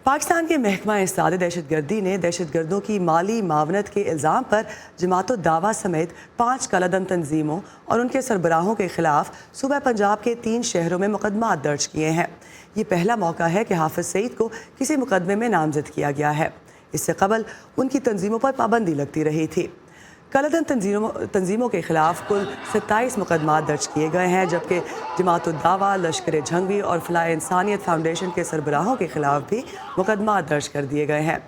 पाकिस्तान के महकमा इस्ताद दहशतगर्दी ने दहशतगर्दों की माली मावनत के इल्ज़ाम पर जमात दावा समेत 5 कालादम तंजीमों और उनके सरबराहों के खिलाफ सूबा पंजाब के 3 शहरों में मुकदमा दर्ज किए हैं। ये पहला मौका है कि हाफिज सईद को किसी मुकदमे में नामजद किया गया है। इससे कबल उनकी तंजीमों पर पाबंदी लगती रही थी। कालादम तंजीमों के खिलाफ कुल 27 मुकदमा दर्ज किए गए हैं, जबकि जमात दावा, लश्कर जंगवी और फलाह इंसानियत फाउंडेशन के सरबराहों के खिलाफ भी मुकदमा दर्ज कर दिए गए हैं।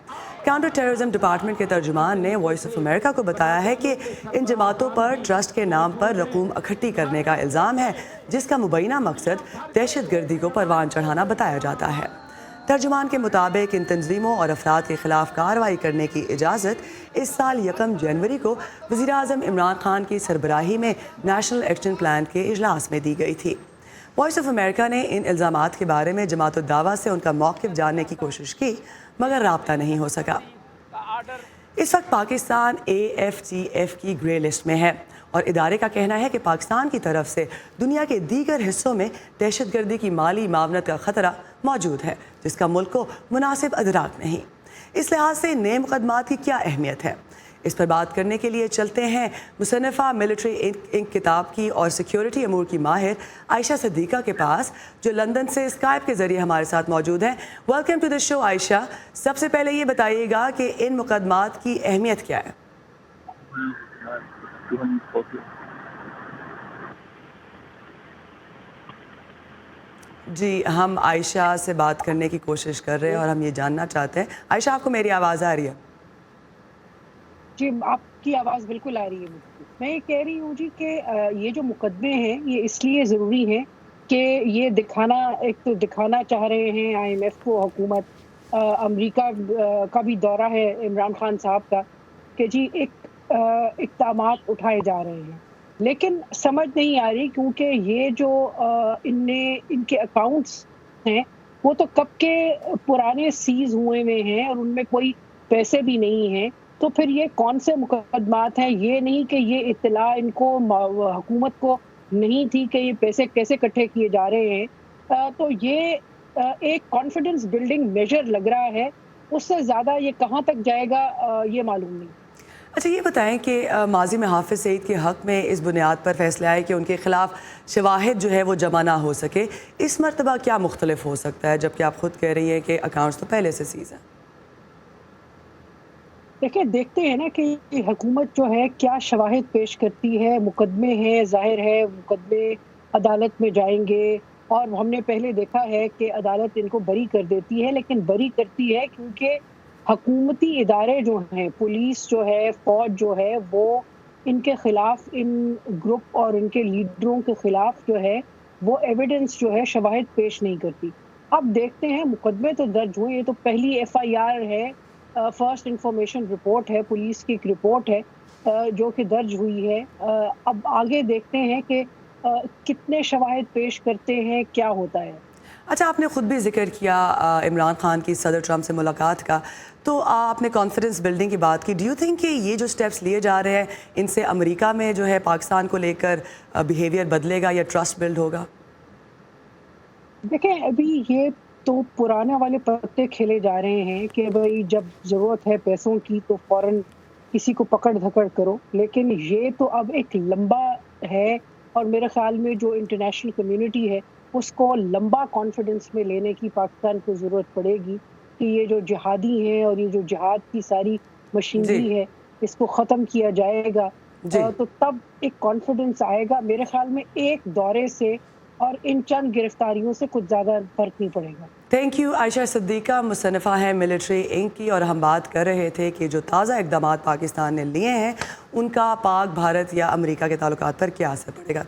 काउंटर टेररिज्म डिपार्टमेंट के तर्जुमान ने वॉइस ऑफ अमेरिका को बताया है कि इन जमातों पर ट्रस्ट के नाम पर रकूम इकट्ठी करने का इल्ज़ाम है, जिसका मुबैना मकसद दहशतगर्दी को परवान चढ़ाना बताया जाता है। तर्जुमान के मुताबिक इन तंजीमों और अफराद के खिलाफ कार्रवाई करने की इजाज़त इस साल 1 जनवरी को वज़ीर आज़म इमरान खान की सरबराही में नेशनल एक्शन प्लान के इजलास में दी गई थी। वॉइस ऑफ अमेरिका ने इन इल्ज़ामात के बारे में जमात दावा से उनका मौक़िफ़ जानने की कोशिश की, मगर राब्ता नहीं हो सका। इस वक्त पाकिस्तान AFTF की ग्रे लिस्ट में है और इदारे का कहना है कि पाकिस्तान की तरफ से दुनिया के दीगर हिस्सों में दहशतगर्दी की माली मावनत का ख़तरा मौजूद है, जिसका मुल्क को मुनासिब अदराक नहीं। इस लिहाज से नए मुकदमात की क्या अहमियत है, इस पर बात करने के लिए चलते हैं मुसन्नफ़ा मिलिट्री इंक किताब की और सिक्योरिटी अमूर की माहिर आयशा सिद्दीक़ा के पास, जो लंदन से स्काइप के ज़रिए हमारे साथ मौजूद हैं। Welcome to the show Ayesha. सबसे पहले ये बताइएगा कि इन मुकदमात की अहमियत क्या है? जी, हम आयशा से बात करने की कोशिश कर रहे हैं और हम ये जानना चाहते हैं, आयशा आपको मेरी आवाज़ आ रही है? जी, आपकी आवाज़ बिल्कुल आ रही है मुझको। मैं ये कह रही हूँ जी कि ये जो मुकदमे हैं ये इसलिए ज़रूरी हैं कि ये दिखाना चाह रहे हैं IMF को, हुकूमत अमेरिका का भी दौरा है इमरान खान साहब का कि जी इक़दामात उठाए जा रहे हैं। लेकिन समझ नहीं आ रही, क्योंकि ये जो इनके अकाउंट्स हैं वो तो कब के पुराने सीज़ हुए हैं और उनमें कोई पैसे भी नहीं हैं। तो फिर ये कौन से मुकदमात हैं? ये नहीं कि ये इत्तला इनको हुकूमत को नहीं थी कि ये पैसे कैसे इकट्ठे किए जा रहे हैं। तो ये एक कॉन्फिडेंस बिल्डिंग मेजर लग रहा है। उससे ज़्यादा ये कहाँ तक जाएगा ये मालूम नहीं। अच्छा, ये बताएं कि माजी में हाफिज सईद के हक़ में इस बुनियाद पर फैसला आए कि उनके खिलाफ शवाहिद जो है वो जमा ना हो सके, इस मरतबा क्या मुख्तलिफ हो सकता है, जबकि आप खुद कह रही हैं कि अकाउंट्स तो पहले से सीज हैं? देखिए, देखते हैं ना कि हुकूमत जो है क्या शवाहिद पेश करती है। मुकदमे हैं, ज़ाहिर है मुकदमे अदालत में जाएंगे और हमने पहले देखा है कि अदालत इनको बरी कर देती है, लेकिन बरी करती है क्योंकि हकूमती इदारे जो हैं, पुलिस जो है, फ़ौज जो है, वो इनके ख़िलाफ़, इन ग्रुप और इनके लीडरों के ख़िलाफ़ जो है वो एविडेंस जो है शवाहिद पेश नहीं करती। अब देखते हैं, मुकदमे तो दर्ज हुए, ये तो पहली FIR है, फर्स्ट इंफॉर्मेशन रिपोर्ट है, पुलिस की एक रिपोर्ट है जो कि दर्ज हुई है। अब आगे देखते हैं कि कितने शवाहिद पेश करते हैं, क्या होता है। अच्छा, आपने खुद भी जिक्र किया इमरान खान की सदर ट्रंप से मुलाकात का, तो आपने कॉन्फिडेंस बिल्डिंग की बात की। डू यू थिंक कि ये जो स्टेप्स लिए जा रहे हैं, इनसे अमेरिका में जो है पाकिस्तान को लेकर बिहेवियर बदलेगा या ट्रस्ट बिल्ड होगा? देखें, अभी ये तो पुराने वाले पत्ते खेले जा रहे हैं कि भाई जब ज़रूरत है पैसों की तो फ़ौरन किसी को पकड़ धकड़ करो, लेकिन ये तो अब एक लंबा है और मेरे ख़्याल में जो इंटरनेशनल कम्युनिटी है उसको लंबा कॉन्फिडेंस में लेने की पाकिस्तान को ज़रूरत पड़ेगी कि ये जो जिहादी हैं और ये जो जिहाद की सारी मशीनरी है इसको ख़त्म किया जाएगा। तो तब एक कॉन्फिडेंस आएगा। मेरे ख़्याल में एक दौरे से और इन चंद गिरफ्तारियों से कुछ ज़्यादा फर्क नहीं पड़ेगा। Thank you. आयशा सिद्दीक़ा मुसन्नफ़ा है मिलिट्री इंक की, और हम बात कर रहे थे कि जो ताज़ा इक़दामात पाकिस्तान ने लिए हैं उनका पाक, भारत या अमेरिका के ताल्लुकात पर क्या असर पड़ेगा।